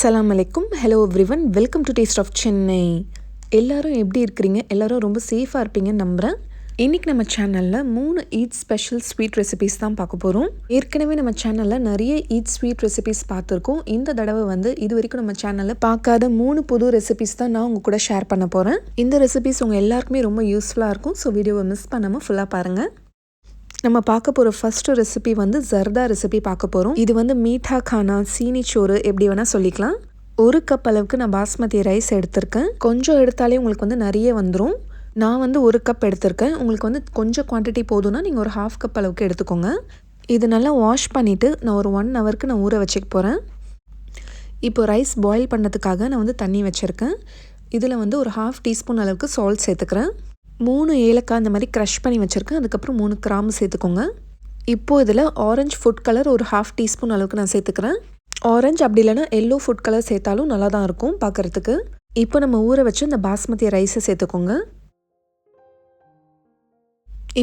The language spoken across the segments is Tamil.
அஸ்ஸலாமு அலைக்கும். Hello everyone, welcome to taste of Chennai. எல்லாரும் எப்படி இருக்கிறீங்க? எல்லாரும் ரொம்ப சேஃபாக இருப்பீங்கன்னு நம்புகிறேன். இன்றைக்கி நம்ம சேனலில் 3 ஈத் ஸ்பெஷல் ஸ்வீட் ரெசிபீஸ் தான் பார்க்க போகிறோம். ஏற்கனவே நம்ம சேனலில் நிறைய ஈத் ஸ்வீட் ரெசிபீஸ் பார்த்துருக்கோம். இந்த தடவை இது வரைக்கும் நம்ம சேனலில் பார்க்காத 3 புது ரெசிபீஸ் தான் நான் உங்கள் கூட ஷேர் பண்ண போகிறேன். இந்த ரெசிபீஸ் உங்கள் எல்லாருக்குமே ரொம்ப யூஸ்ஃபுல்லாக இருக்கும். ஸோ வீடியோவை மிஸ் பண்ணாமல் ஃபுல்லாக பாருங்கள். நம்ம பார்க்க போகிற ஃபஸ்ட்டு ரெசிபி ஜர்தா ரெசிபி பார்க்க போகிறோம். இது மீठा खाना, சீனி சோறு எப்படி வேணால் சொல்லிக்கலாம். 1 கப் அளவுக்கு நான் பாஸ்மதி ரைஸ் எடுத்திருக்கேன். கொஞ்சம் எடுத்தாலே உங்களுக்கு நிறைய வந்துடும். நான் 1 கப் எடுத்திருக்கேன். உங்களுக்கு கொஞ்சம் குவான்டிட்டி போதும்னா நீங்கள் ஒரு 1/2 கப் அளவுக்கு எடுத்துக்கோங்க. இது நல்லா வாஷ் பண்ணிவிட்டு நான் ஒரு 1 ஹவருக்கு நான் ஊற வச்சுக்க போகிறேன். இப்போ ரைஸ் பாயில் பண்ணதுக்காக நான் தண்ணி வச்சுருக்கேன். இதில் ஒரு 1/2 டீஸ்பூன் அளவுக்கு சால்ட் சேர்த்துக்கிறேன். 3 ஏலக்காய் இந்த மாதிரி க்ரஷ் பண்ணி வச்சுருக்கேன். அதுக்கப்புறம் 3 கிராம்பு சேர்த்துக்கோங்க. இப்போது இதில் ஆரஞ்சு ஃபுட் கலர் ஒரு 1/2 டீஸ்பூன் அளவுக்கு நான் சேர்த்துக்கிறேன். ஆரஞ்சு அப்படி இல்லைனா எல்லோ ஃபுட் கலர் சேர்த்தாலும் நல்லா தான் இருக்கும் பார்க்குறதுக்கு. இப்போ நம்ம ஊற வச்சு இந்த பாஸ்மதி ரைஸை சேர்த்துக்கோங்க.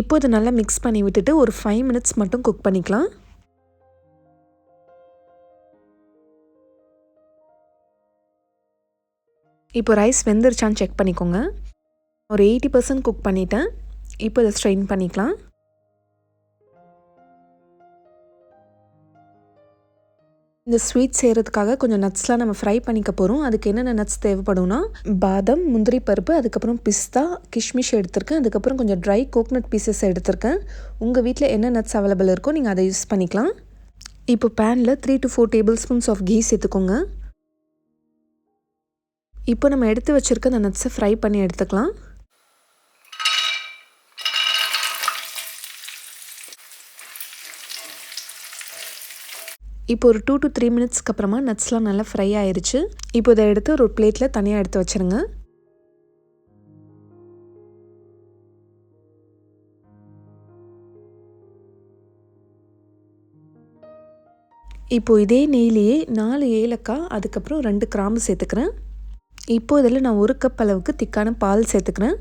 இப்போ இதை நல்லா மிக்ஸ் பண்ணி விட்டுட்டு ஒரு 5 மினிட்ஸ் மட்டும் குக் பண்ணிக்கலாம். இப்போ ரைஸ் வெந்துருச்சான்னு செக் பண்ணிக்கோங்க. ஒரு 80% குக் பண்ணிட்டேன். இப்போ இதை ஸ்ட்ரெயின் பண்ணிக்கலாம். இந்த ஸ்வீட் செய்கிறதுக்காக கொஞ்சம் நட்ஸ்லாம் நம்ம ஃப்ரை பண்ணிக்க போகிறோம். அதுக்கு என்னென்ன நட்ஸ் தேவைப்படும்னா பாதம், முந்திரி பருப்பு, அதுக்கப்புறம் பிஸ்தா, கிஷ்மிஷ் எடுத்திருக்கேன். அதுக்கப்புறம் கொஞ்சம் ட்ரை கோகனட் பீசஸ் எடுத்திருக்கேன். உங்கள் வீட்டில் என்ன நட்ஸ் அவைலபிள் இருக்கோ நீங்கள் அதை யூஸ் பண்ணிக்கலாம். இப்போ பேனில் 3 to 4 tablespoons of ghee சேர்த்துக்கோங்க. இப்போ நம்ம எடுத்து வச்சுருக்க அந்த நட்ஸை ஃப்ரை பண்ணி எடுத்துக்கலாம். இப்போ ஒரு 2 to 3 மினிட்ஸ்க்கு அப்புறமா நட்ஸ்லாம் நல்லா ஃப்ரை ஆயிடுச்சு. இப்போ இதை எடுத்து ஒரு பிளேட்டில் தனியாக எடுத்து வச்சுருங்க. இப்போ இதே நெய்லேயே 4 ஏலக்காய், அதுக்கப்புறம் 2 கிராம்பு சேர்த்துக்கிறேன். இப்போ இதில் நான் 1 கப் அளவுக்கு திக்கான பால் சேர்த்துக்கிறேன்.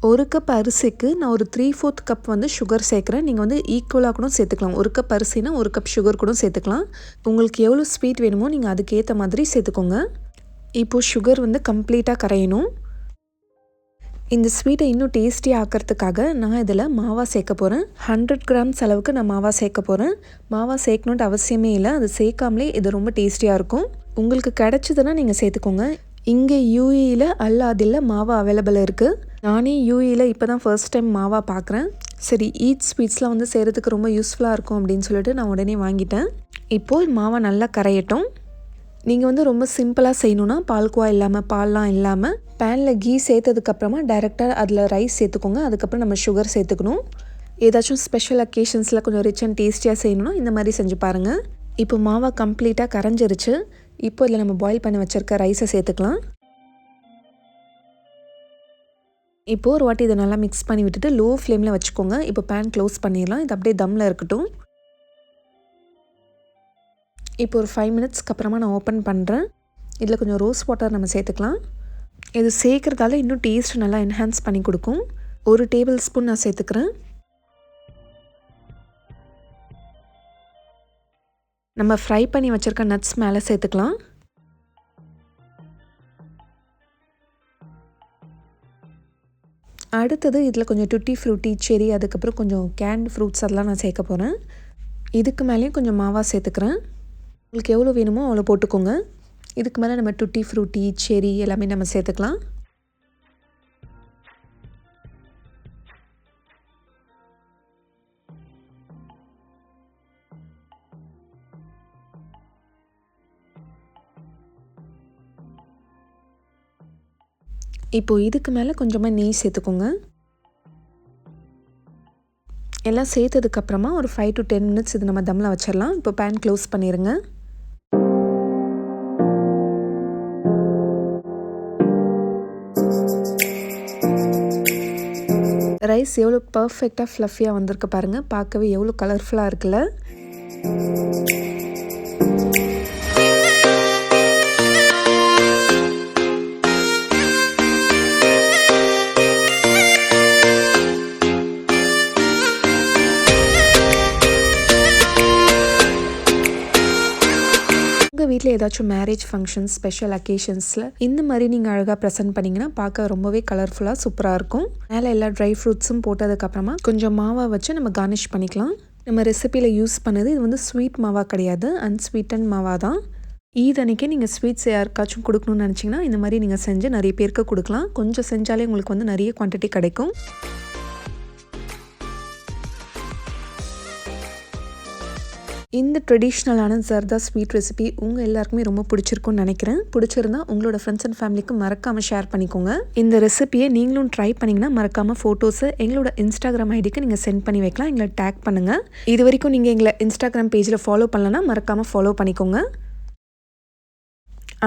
ஒரு கப் அரிசிக்கு நான் ஒரு 3/4 கப் சுகர் சேர்க்குறேன். நீங்கள் ஈக்குவலாக கூட சேர்த்துக்கலாம். 1 கப் அரிசினா 1 கப் சுகர் கூட சேர்த்துக்கலாம். உங்களுக்கு எவ்வளோ ஸ்வீட் வேணுமோ நீங்கள் அதுக்கேற்ற மாதிரி சேர்த்துக்கோங்க. இப்போது சுகர் கம்ப்ளீட்டாக கரையணும். இந்த ஸ்வீட்டை இன்னும் டேஸ்டியாக ஆக்கிறதுக்காக நான் இதில் மாவா சேர்க்க போகிறேன். 100 கிராம்ஸ் அளவுக்கு நான் மாவா சேர்க்க போகிறேன். மாவா சேர்க்கணுன்ட்டு அவசியமே இல்லை. அது சேர்க்காமலே இது ரொம்ப டேஸ்டியாக இருக்கும். உங்களுக்கு கிடச்சிதுன்னா நீங்கள் சேர்த்துக்கோங்க. இங்கே யூஏயில் அல்லாதில் மாவா அவைலபிள் இருக்குது. நானே யூஏயில் இப்போ தான் ஃபர்ஸ்ட் டைம் மாவா பார்க்குறேன். சரி, ஈத் ஸ்வீட்ஸ்லாம் செய்கிறதுக்கு ரொம்ப யூஸ்ஃபுல்லாக இருக்கும் அப்படின்னு சொல்லிட்டு நான் உடனே வாங்கிட்டேன். இப்போது மாவா நல்லா கரையட்டும். நீங்கள் ரொம்ப சிம்பிளாக செய்யணுன்னா பால்கோவா இல்லாமல், பால்லாம் இல்லாமல் பேனில் கீ சேர்த்ததுக்கப்புறமா டைரெக்டாக அதில் ரைஸ் சேர்த்துக்கோங்க. அதுக்கப்புறம் நம்ம சுகர் சேர்த்துக்கணும். ஏதாச்சும் ஸ்பெஷல் அக்கேஷன்ஸில் கொஞ்சம் ரிச் அண்ட் டேஸ்டியாக செய்யணுன்னா இந்த மாதிரி செஞ்சு பாருங்கள். இப்போ மாவா கம்ப்ளீட்டாக கரைஞ்சிருச்சு. இப்போ இதில் நம்ம பாயில் பண்ணி வச்சுருக்க ரைஸை சேர்த்துக்கலாம். இப்போது ஒரு வாட்டி இதை நல்லா மிக்ஸ் பண்ணி விட்டுட்டு லோ ஃப்ளேமில் வச்சுக்கோங்க. இப்போ பேன் க்ளோஸ் பண்ணிடலாம். இது அப்படியே தம்மில் இருக்கட்டும். இப்போ ஒரு 5 மினிட்ஸ்க்கு அப்புறமா நான் ஓப்பன் பண்ணுறேன். இதில் கொஞ்சம் ரோஸ் வாட்டர் நம்ம சேர்த்துக்கலாம். இது சேர்க்குறதால இன்னும் டேஸ்ட் நல்லா என்ஹான்ஸ் பண்ணி கொடுக்கும். 1 டேபிள் ஸ்பூன் நான் சேர்த்துக்கிறேன். நம்ம ஃப்ரை பண்ணி வச்சுருக்க நட்ஸ் மேலே சேர்த்துக்கலாம். அடுத்தது இதில் கொஞ்சம் டுட்டி, ஃப்ரூட்டி, செரி, அதுக்கப்புறம் கொஞ்சம் கேன்ட் ஃப்ரூட்ஸ் அதெல்லாம் நான் சேர்க்க போகிறேன். இதுக்கு மேலேயும் கொஞ்சம் மாவா சேர்த்துக்கிறேன். உங்களுக்கு எவ்வளோ வேணுமோ அவ்வளோ போட்டுக்கோங்க. இதுக்கு மேலே நம்ம டுட்டி, ஃப்ரூட்டி, செரி எல்லாமே நம்ம சேர்த்துக்கலாம். இப்போது இதுக்கு மேலே கொஞ்சமாக நெய் சேர்த்துக்கோங்க. எல்லாம் சேர்த்ததுக்கப்புறமா ஒரு 5 to 10 மினிட்ஸ் இது நம்ம தம்மில் வச்சிடலாம். இப்போ பேன் க்ளோஸ் பண்ணிடுங்க. ரைஸ் எவ்வளோ பர்ஃபெக்டாக ஃப்ளஃபியாக வந்திருக்கு பாருங்கள். பார்க்கவே எவ்வளோ கலர்ஃபுல்லாக இருக்குல்ல. ஏதாச்சும் மேரேஜ் ஃபங்க்ஷன்ஸ், ஸ்பெஷல் அக்கேஷன்ஸில் இந்த மாதிரி நீங்கள் அழகாக ப்ரெசென்ட் பண்ணிங்கன்னா பார்க்க ரொம்பவே கலர்ஃபுல்லாக சூப்பராக இருக்கும். மேலே எல்லா ட்ரை ஃப்ரூட்ஸும் போட்டதுக்கப்புறமா கொஞ்சம் மாவாக வச்சு நம்ம கார்னிஷ் பண்ணிக்கலாம். நம்ம ரெசிப்பியில் யூஸ் பண்ணது இது வந்து ஸ்வீட் மாவா கிடையாது, அன்ஸ்வீட்டன் மாவா தான். ஈத் அன்றைக்கி நீங்கள் ஸ்வீட்ஸ் யாருக்காச்சும் கொடுக்கணும்னு நினச்சிங்கன்னா இந்த மாதிரி நீங்கள் செஞ்சு நிறைய பேருக்கு கொடுக்கலாம். கொஞ்சம் செஞ்சாலே உங்களுக்கு வந்து நிறைய குவான்டிட்டி கிடைக்கும். இந்த ட்ரெடிஷ்னலான ஜர்தா ஸ்வீட் ரெசிபி உங்கள் எல்லாருக்குமே ரொம்ப பிடிச்சிருக்கும்னு நினைக்கிறேன். பிடிச்சிருந்தா உங்களோட ஃப்ரெண்ட்ஸ் அண்ட் ஃபேமிலிக்கு மறக்காமல் ஷேர் பண்ணிக்கோங்க. இந்த ரெசிபியை நீங்களும் ட்ரை பண்ணிங்கன்னா மறக்காமல் ஃபோட்டோஸை எங்களோட இன்ஸ்டாகிராம் ஐடிக்கு நீங்கள் சென்ட் பண்ணி வைக்கலாம். எங்களை டேக் பண்ணுங்கள். இது வரைக்கும் நீங்கள் எங்களை இன்ஸ்டாகிராம் பேஜில் ஃபாலோ பண்ணலன்னா மறக்காமல் ஃபாலோ பண்ணிக்கோங்க.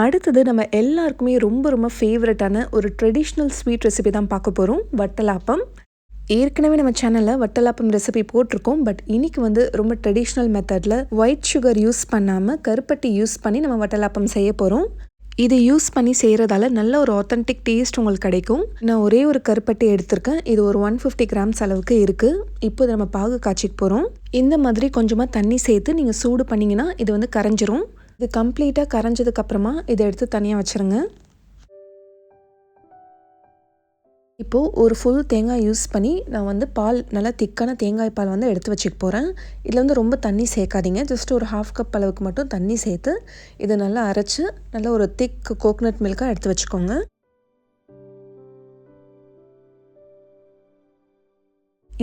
அடுத்தது நம்ம எல்லாருக்குமே ரொம்ப ரொம்ப ஃபேவரட்டான ஒரு ட்ரெடிஷ்னல் ஸ்வீட் ரெசிபி தான் பார்க்க போகிறோம், வட்டலாப்பம். ஏற்கனவே நம்ம சேனலில் வட்டலாப்பம் ரெசிபி போட்டிருக்கோம். பட் இன்றைக்கி வந்து ரொம்ப ட்ரெடிஷ்னல் மெத்தடில் ஒயிட் சுகர் யூஸ் பண்ணாமல் கருப்பட்டி யூஸ் பண்ணி நம்ம வட்டலாப்பம் செய்ய போகிறோம். இது யூஸ் பண்ணி செய்கிறதால நல்ல ஒரு ஆத்தென்டிக் டேஸ்ட் உங்களுக்கு கிடைக்கும். நான் ஒரே ஒரு கருப்பட்டி எடுத்திருக்கேன். இது ஒரு 150 கிராம்ஸ் அளவுக்கு இருக்குது. இப்போ இதை நம்ம பாகு காய்ச்சிக்க போகிறோம். இந்த மாதிரி கொஞ்சமாக தண்ணி சேர்த்து நீங்கள் சூடு பண்ணிங்கன்னா இது வந்து கரைஞ்சிரும். இது கம்ப்ளீட்டாக கரைஞ்சதுக்கப்புறமா இதை எடுத்து தனியாக வச்சுருங்க. இப்போது ஒரு ஃபுல் தேங்காய் யூஸ் பண்ணி நான் வந்து பால், நல்லா திக்கான தேங்காய் பால் வந்து எடுத்து வச்சுக்க போகிறேன். இதில் வந்து ரொம்ப தண்ணி சேர்க்காதீங்க. ஜஸ்ட் ஒரு 1/2 கப் அளவுக்கு மட்டும் தண்ணி சேர்த்து இதை நல்லா அரைச்சி நல்லா ஒரு திக் கோகனட் மில்காக எடுத்து வச்சுக்கோங்க.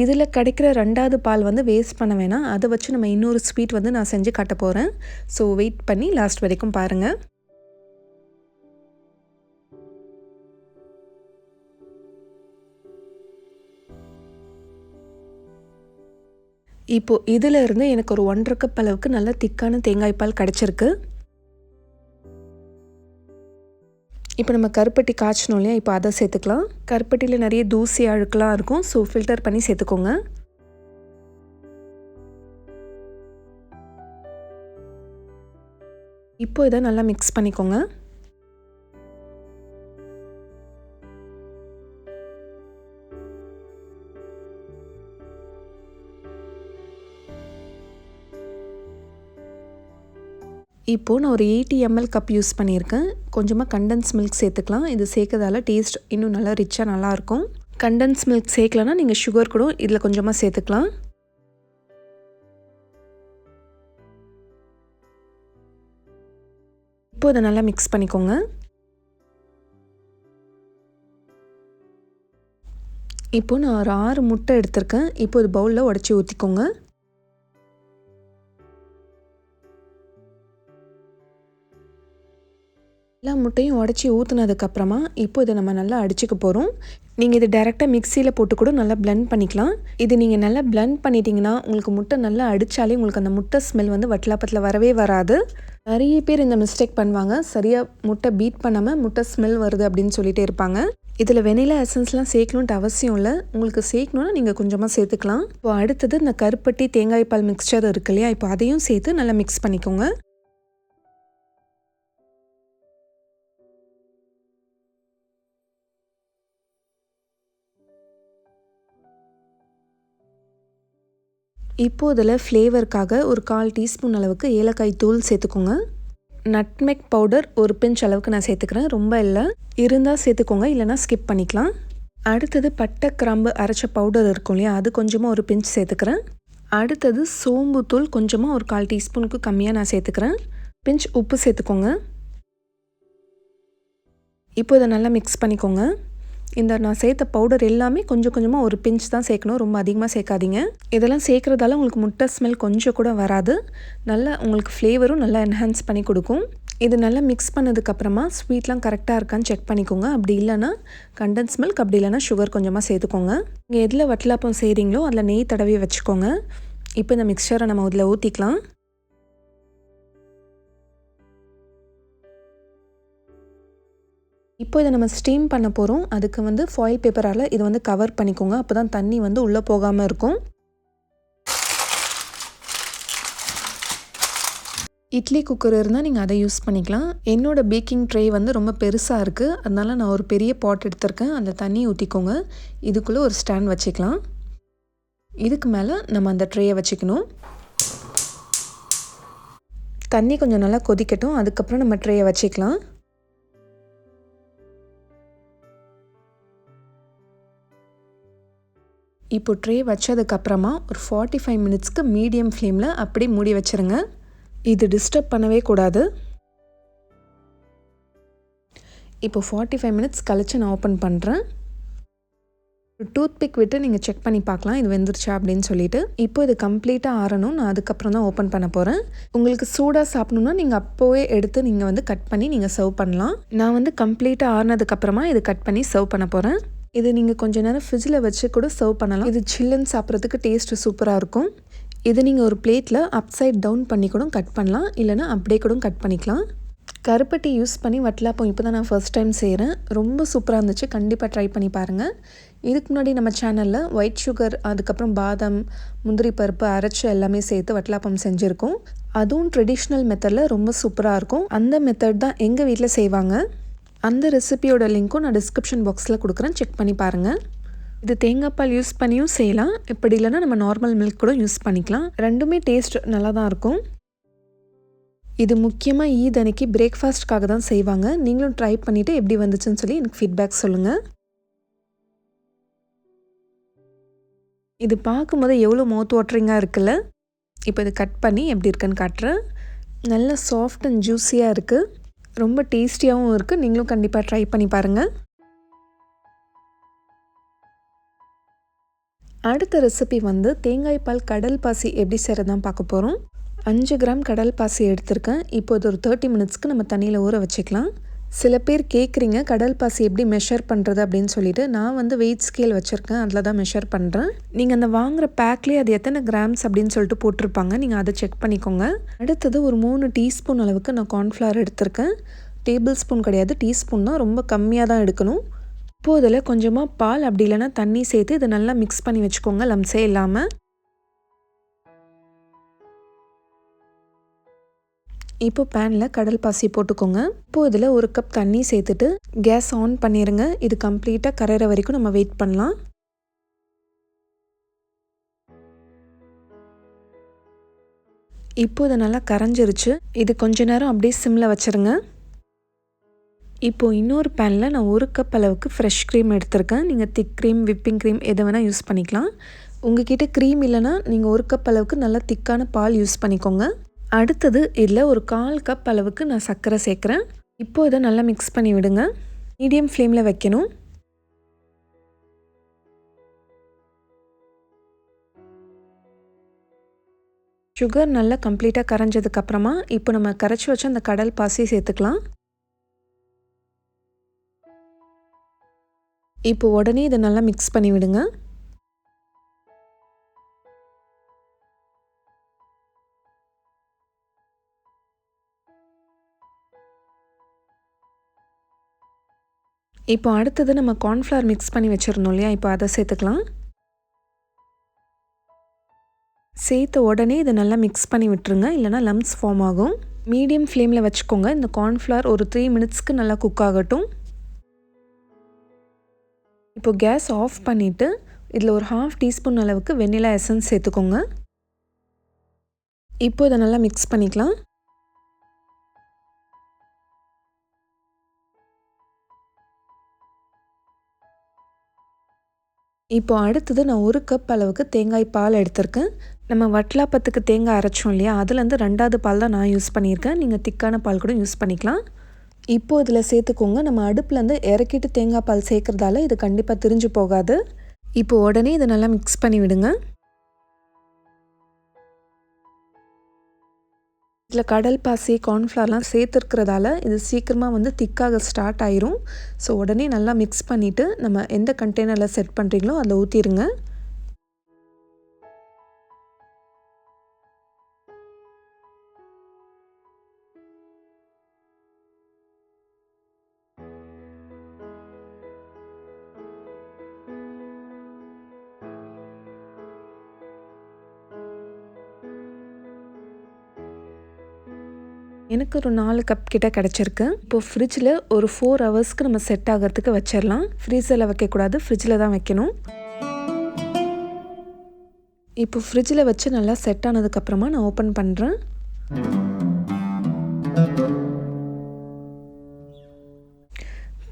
இதில் கிடைக்கிற 2வது பால் வந்து வேஸ்ட் பண்ண வேணாம். அதை வச்சு நம்ம இன்னொரு ஸ்வீட் வந்து நான் செஞ்சு காட்ட போகிறேன். ஸோ வெயிட் பண்ணி லாஸ்ட் வரைக்கும் பாருங்கள். இப்போது இதில் இருந்து எனக்கு ஒரு 1/2 கப் அளவுக்கு நல்ல திக்கான தேங்காய் பால் கிடச்சிருக்கு. இப்போ நம்ம கருப்பட்டி காய்ச்சணும் இல்லையா, இப்போ அதை சேர்த்துக்கலாம். கருப்பட்டியில் நிறைய தூசி அழுக்கெலாம் இருக்கும். ஸோ ஃபில்டர் பண்ணி சேர்த்துக்கோங்க. இப்போ இதை நல்லா மிக்ஸ் பண்ணிக்கோங்க. இப்போது நான் ஒரு 80 ml கப் யூஸ் பண்ணியிருக்கேன். கொஞ்சமாக கண்டென்ஸ் மில்க் சேர்த்துக்கலாம். இது சேர்க்கறதால டேஸ்ட் இன்னும் நல்லா ரிச்சாக நல்லாயிருக்கும். கண்டென்ஸ் மில்க் சேர்க்கலன்னா நீங்கள் சுகர் கூட இதில் கொஞ்சமாக சேர்த்துக்கலாம். இப்போ இதை நல்லா மிக்ஸ் பண்ணிக்கோங்க. இப்போது நான் ஒரு 6 முட்டை எடுத்திருக்கேன். இப்போ இது பவுலில் உடச்சி ஊற்றிக்கோங்க. எல்லா முட்டையும் உடச்சி ஊற்றுனதுக்கப்புறமா இப்போ இதை நம்ம நல்லா அடிச்சுக்க போகிறோம். நீங்கள் இது டைரெக்டாக மிக்சியில் போட்டு கூட நல்லா பிளெண்ட் பண்ணிக்கலாம். இது நீங்கள் நல்லா பிளெண்ட் பண்ணிட்டீங்கன்னா உங்களுக்கு முட்டை நல்லா அடித்தாலே உங்களுக்கு அந்த முட்டை ஸ்மெல் வந்து வட்டலாப்பத்தில் வரவே வராது. நிறைய பேர் இந்த மிஸ்டேக் பண்ணுவாங்க. சரியாக முட்டை பீட் பண்ணாமல் முட்டை ஸ்மெல் வருது அப்படின்னு சொல்லிகிட்டே இருப்பாங்க. இதில் வெனிலா எசன்ஸ்லாம் சேர்க்கணுன்ட்டு அவசியம் இல்லை. உங்களுக்கு சேர்க்கணுன்னா நீங்கள் கொஞ்சமாக சேர்த்துக்கலாம். இப்போ அடுத்தது இந்த கருப்பட்டி தேங்காய் பால் மிக்சர் இருக்கு இல்லையா, இப்போ அதையும் சேர்த்து நல்லா மிக்ஸ் பண்ணிக்கோங்க. இப்போது இதில் ஃப்ளேவருக்காக ஒரு 1/4 டீஸ்பூன் அளவுக்கு ஏலக்காய் தூள் சேர்த்துக்கோங்க. நட்மெக் பவுடர் ஒரு பிஞ்ச் அளவுக்கு நான் சேர்த்துக்கிறேன். ரொம்ப இல்லை, இருந்தால் சேர்த்துக்கோங்க, இல்லைனா ஸ்கிப் பண்ணிக்கலாம். அடுத்தது பட்டை கிராம்பு அரைச்ச பவுடர் இருக்கும் இல்லையா, அது கொஞ்சமாக ஒரு பிஞ்ச் சேர்த்துக்கிறேன். அடுத்தது சோம்பு தூள் கொஞ்சமாக ஒரு 1/4 டீஸ்பூனுக்கு கம்மியாக நான் சேர்த்துக்கிறேன். பிஞ்ச் உப்பு சேர்த்துக்கோங்க. இப்போ இதை நல்லா மிக்ஸ் பண்ணிக்கோங்க. இந்த நான் சேர்த்த பவுடர் எல்லாமே கொஞ்சம் கொஞ்சமாக ஒரு பிஞ்ச் தான் சேர்க்கணும், ரொம்ப அதிகமாக சேர்க்காதீங்க. இதெல்லாம் சேர்க்குறதால உங்களுக்கு முட்டை ஸ்மெல் கொஞ்சம் கூட வராது. நல்லா உங்களுக்கு ஃப்ளேவரும் நல்லா என்ஹான்ஸ் பண்ணி கொடுக்கும். இது நல்லா மிக்ஸ் பண்ணதுக்கப்புறமா ஸ்வீட்லாம் கரெக்டாக இருக்கான்னு செக் பண்ணிக்கோங்க. அப்படி இல்லைன்னா கண்டென்ஸ் மில்க், அப்படி இல்லைனா சுகர் கொஞ்சமாக சேர்த்துக்கோங்க. நீங்கள் எதில் வட்டலாப்பம் செய்கிறீங்களோ அதில் நெய் தடவி வச்சுக்கோங்க. இப்போ இந்த மிக்சரை நம்ம இதில் ஊற்றிக்கலாம். இப்போ இதை நம்ம ஸ்டீம் பண்ண போகிறோம். அதுக்கு வந்து ஃபாயில் பேப்பரால் இதை வந்து கவர் பண்ணிக்கோங்க. அப்போ தான் தண்ணி வந்து உள்ளே போகாமல் இருக்கும். இட்லி குக்கர் இருந்தால் நீங்கள் அதை யூஸ் பண்ணிக்கலாம். என்னோடய பேக்கிங் ட்ரே வந்து ரொம்ப பெருசாக இருக்குது, அதனால் நான் ஒரு பெரிய பாட் எடுத்திருக்கேன். அந்த தண்ணி ஊற்றிக்கோங்க. இதுக்குள்ளே ஒரு ஸ்டாண்ட் வச்சுக்கலாம். இதுக்கு மேலே நம்ம அந்த ட்ரேயை வச்சுக்கணும். தண்ணி கொஞ்சம் நல்லா கொதிக்கட்டும். அதுக்கப்புறம் நம்ம ட்ரேயை வச்சுக்கலாம். இப்போ ட்ரே வச்சதுக்கப்புறமா ஒரு 45 மினிட்ஸ்க்கு மீடியம் ஃப்ளேமில் அப்படியே மூடி வச்சுருங்க. இது டிஸ்டர்ப் பண்ணவே கூடாது. இப்போ 45 மினிட்ஸ் கழிச்சு நான் ஓப்பன் பண்ணுறேன். டூத் பிக் விட்டு நீங்கள் செக் பண்ணி பார்க்கலாம் இது வெந்துருச்சா அப்படின்னு சொல்லிட்டு. இப்போ இது கம்ப்ளீட்டாக ஆறணும். நான் அதுக்கப்புறம் தான் ஓப்பன் பண்ண போகிறேன். உங்களுக்கு சூடாக சாப்பிடணுன்னா நீங்கள் அப்போவே எடுத்து நீங்கள் வந்து கட் பண்ணி நீங்கள் சர்வ் பண்ணலாம். நான் வந்து கம்ப்ளீட்டாக ஆறினதுக்கப்புறமா இது கட் பண்ணி சர்வ் பண்ண போகிறேன். இது நீங்கள் கொஞ்சம் நேரம் ஃப்ரிட்ஜில் வச்சு கூட சர்வ் பண்ணலாம். இது சில்லுன்னு சாப்பிட்றதுக்கு டேஸ்ட்டு சூப்பராக இருக்கும். இது நீங்கள் ஒரு பிளேட்டில் அப்சைட் டவுன் பண்ணி கூட கட் பண்ணலாம். இல்லைனா அப்படியே கூட கட் பண்ணிக்கலாம். கருப்பட்டி யூஸ் பண்ணி வட்டலாப்பம் இப்போ தான் நான் ஃபர்ஸ்ட் டைம் செய்கிறேன். ரொம்ப சூப்பராக இருந்துச்சு. கண்டிப்பாக ட்ரை பண்ணி பாருங்கள். இதுக்கு முன்னாடி நம்ம சேனலில் ஒயிட் சுகர், அதுக்கப்புறம் பாதாம், முந்திரி பருப்பு அரைச்சி எல்லாமே சேர்த்து வட்டலாப்பம் செஞ்சுருக்கோம். அதுவும் ட்ரெடிஷ்னல் மெத்தடில் ரொம்ப சூப்பராக இருக்கும். அந்த மெத்தட் தான் எங்கள் வீட்டில் செய்வாங்க. அந்த ரெசிபியோட லிங்க்கும் நான் டிஸ்கிரிப்ஷன் பாக்ஸில் கொடுக்குறேன். செக் பண்ணி பாருங்கள். இது தேங்காய் பால் யூஸ் பண்ணியும் செய்யலாம். இப்படி இல்லைன்னா நம்ம நார்மல் மில்க் கூட யூஸ் பண்ணிக்கலாம். ரெண்டுமே டேஸ்ட் நல்லா தான் இருக்கும். இது முக்கியமாக ஈத் அன்னைக்கு பிரேக்ஃபாஸ்ட்காக தான் செய்வாங்க. நீங்களும் ட்ரை பண்ணிவிட்டு எப்படி வந்துச்சுன்னு சொல்லி எனக்கு ஃபீட்பேக் சொல்லுங்கள். இது பார்க்கும்போது எவ்வளோ மவுத் வாட்டரிங்காக இருக்குல்ல. இப்போ இது கட் பண்ணி எப்படி இருக்குன்னு காட்டுறேன். நல்லா சாஃப்ட் அண்ட் ஜூஸியாக இருக்குது. ரொம்ப டேஸ்டியாகவும் இருக்குது. நீங்களும் கண்டிப்பாக ட்ரை பண்ணி பாருங்கள். அடுத்த ரெசிபி வந்து தேங்காய் பால் கடல் பாசி எப்படி செய்கிறதான் பார்க்க போகிறோம். 5 கிராம் கடல் பாசி எடுத்திருக்கேன். இப்போது ஒரு 30 மினிட்ஸ்க்கு நம்ம தண்ணியில் ஊற வச்சுக்கலாம். சில பேர் கேட்குறீங்க கடல் பாசி எப்படி மெஷர் பண்ணுறது அப்படின்னு சொல்லிட்டு. நான் வந்து வெயிட் ஸ்கேல் வச்சுருக்கேன். அதில் தான் மெஷர் பண்ணுறேன். நீங்கள் அந்த வாங்குகிற பேக்லேயே அது எத்தனை கிராம்ஸ் அப்படின்னு சொல்லிட்டு போட்டிருப்பாங்க. நீங்கள் அதை செக் பண்ணிக்கோங்க. அடுத்தது ஒரு 3 டீஸ்பூன் அளவுக்கு நான் கார்ன்ஃப்ளவர் எடுத்திருக்கேன். டேபிள் ஸ்பூன் கிடையாது, டீஸ்பூன் தான். ரொம்ப கம்மியாக தான் எடுக்கணும். இப்போது இதில் கொஞ்சமாக பால் அப்படி இல்லைன்னா தண்ணி சேர்த்து இதை நல்லா மிக்ஸ் பண்ணி வச்சுக்கோங்க, லம்ஸே இல்லாமல். இப்போ பேனில் கடல் பாசி போட்டுக்கோங்க. இப்போது இதில் 1 கப் தண்ணி சேர்த்துட்டு கேஸ் ஆன் பண்ணிடுங்க. இது கம்ப்ளீட்டாக கரையிற வரைக்கும் நம்ம வெயிட் பண்ணலாம். இப்போ இது நல்லா கரைஞ்சிருச்சு. இது கொஞ்ச நேரம் அப்படியே சிம்மில் வச்சுருங்க. இப்போது இன்னொரு பேனில் நான் 1 கப் அளவுக்கு ஃப்ரெஷ் க்ரீம் எடுத்திருக்கேன். நீங்கள் திக் க்ரீம், விப்பிங் க்ரீம் எதை வேணால் யூஸ் பண்ணிக்கலாம். உங்ககிட்ட க்ரீம் இல்லைன்னா நீங்கள் 1 கப் அளவுக்கு நல்லா திக்கான பால் யூஸ் பண்ணிக்கோங்க. அடுத்தது இதில் ஒரு 1/4 கப் அளவுக்கு நான் சர்க்கரை சேர்க்குறேன். இப்போது இதை நல்லா மிக்ஸ் பண்ணி விடுங்க. மீடியம் ஃப்ளேமில் வைக்கணும். சுகர் நல்லா கம்ப்ளீட்டாக கரைஞ்சதுக்கப்புறமா இப்போ நம்ம கரைச்சி வச்ச அந்த கடல் பாசி சேர்த்துக்கலாம். இப்போ உடனே இதை நல்லா மிக்ஸ் பண்ணி விடுங்க. இப்போ அடுத்தது நம்ம கார்ன்ஃப்ளவர் மிக்ஸ் பண்ணி வச்சுருந்தோம் இல்லையா, இப்போ அதை சேர்த்துக்கலாம். சேர்த்த உடனே இதை நல்லா மிக்ஸ் பண்ணி விட்டுருங்க, இல்லைனா லம்ஸ் ஃபார்ம் ஆகும். மீடியம் ஃப்ளேமில் வச்சுக்கோங்க. இந்த கார்ன்ஃப்ளவர் ஒரு 3 மினிட்ஸ்க்கு நல்லா குக் ஆகட்டும். இப்போ கேஸ் ஆஃப் பண்ணிவிட்டு இதில் ஒரு 1/2 டீஸ்பூன் அளவுக்கு வெண்ணிலா எசன்ஸ் சேர்த்துக்கோங்க. இப்போ இதை நல்லா மிக்ஸ் பண்ணிக்கலாம். இப்போ அடுத்தது நான் 1 கப் அளவுக்கு தேங்காய் பால் எடுத்திருக்கேன். நம்ம வட்டலாப்பத்துக்கு தேங்காய் அரைச்சோம் இல்லையா, அதுலேருந்து 2வது பால் தான் நான் யூஸ் பண்ணியிருக்கேன். நீங்கள் திக்கான பால் கூட யூஸ் பண்ணிக்கலாம். இப்போது இதில் சேர்த்துக்கோங்க. நம்ம அடுப்புலேருந்து இறக்கிட்டு தேங்காய் பால் சேர்க்குறதால இது கண்டிப்பாக திரிஞ்சு போகாது. இப்போ உடனே இதை நல்லா மிக்ஸ் பண்ணி விடுங்க. இதில் கடல் பாசி, கார்ன்ஃப்ளவர்லாம் சேர்த்துருக்கிறதால இது சீக்கிரமாக வந்து திக்காக ஸ்டார்ட் ஆயிரும். ஸோ உடனே நல்லா மிக்ஸ் பண்ணிவிட்டு நம்ம எந்த கண்டெய்னரில் செட் பண்ணுறீங்களோ அதில் ஊற்றிடுங்க. எனக்கு ஒரு 4 கப் கிட்ட கிடச்சிருக்கு. இப்போ ஃப்ரிட்ஜில் ஒரு 4 ஹவர்ஸ்க்கு நம்ம செட் ஆகிறதுக்கு வச்சிடலாம். ஃப்ரீசரில் வைக்கக்கூடாது, ஃப்ரிட்ஜில் தான் வைக்கணும். இப்போ ஃப்ரிட்ஜில் வச்சு நல்லா செட் ஆனதுக்கப்புறமா நான் ஓப்பன் பண்ணுறேன்.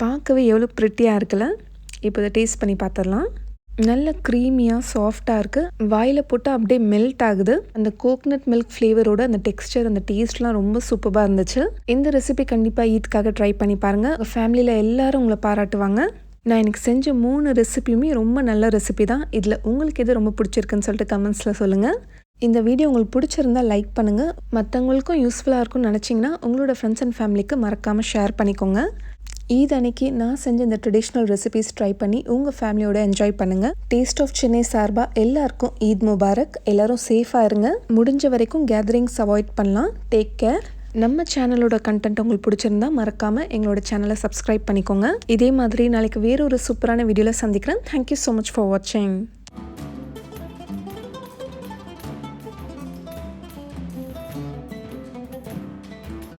பார்க்கவே எவ்வளோ ப்ரிட்டியாக இருக்குல்ல. இப்போ இதை டேஸ்ட் பண்ணி பார்த்துடலாம். நல்ல க்ரீமியாக சாஃப்டாக இருக்குது. வாயில் போட்டால் அப்படியே மெல்ட் ஆகுது. அந்த கோகனட் மில்க் ஃப்ளேவரோட அந்த டெக்ஸ்டர், அந்த டேஸ்ட்லாம் ரொம்ப சூப்பராக இருந்துச்சு. இந்த ரெசிபி கண்டிப்பாக ஈத்க்காக ட்ரை பண்ணி பாருங்கள். உங்கள் ஃபேமிலியில் எல்லோரும் உங்களை பாராட்டுவாங்க. நான் எனக்கு செஞ்ச 3 ரெசிபியுமே ரொம்ப நல்ல ரெசிபி தான். இதில் உங்களுக்கு எது ரொம்ப பிடிச்சிருக்குன்னு சொல்லிட்டு கமெண்ட்ஸில் சொல்லுங்கள். இந்த வீடியோ உங்களுக்கு பிடிச்சிருந்தால் லைக் பண்ணுங்கள். மற்றவங்களுக்கும் யூஸ்ஃபுல்லாக இருக்கும்னு நினச்சிங்கன்னா உங்களோட ஃப்ரெண்ட்ஸ் அண்ட் ஃபேமிலிக்கு மறக்காமல் ஷேர் பண்ணிக்கோங்க. ஈத் அன்னைக்கு நான் செஞ்ச இந்த ட்ரெடிஷ்னல் ரெசிபிஸ் ட்ரை பண்ணி உங்கள் ஃபேமிலியோட என்ஜாய் பண்ணுங்கள். டேஸ்ட் ஆஃப் சென்னை சார்பாக எல்லாருக்கும் ஈத் முபாரக். எல்லோரும் சேஃபாக இருங்க. முடிஞ்ச வரைக்கும் கேதரிங்ஸ் அவாய்ட் பண்ணலாம். Take care. நம்ம சேனலோட கண்டென்ட் உங்களுக்கு பிடிச்சிருந்தா மறக்காமல் எங்களோட சேனலை சப்ஸ்கிரைப் பண்ணிக்கோங்க. இதே மாதிரி நாளைக்கு வேறு ஒரு சூப்பரான வீடியோவில் சந்திக்கிறேன். தேங்க்யூ ஸோ மச் ஃபார் வாட்சிங்.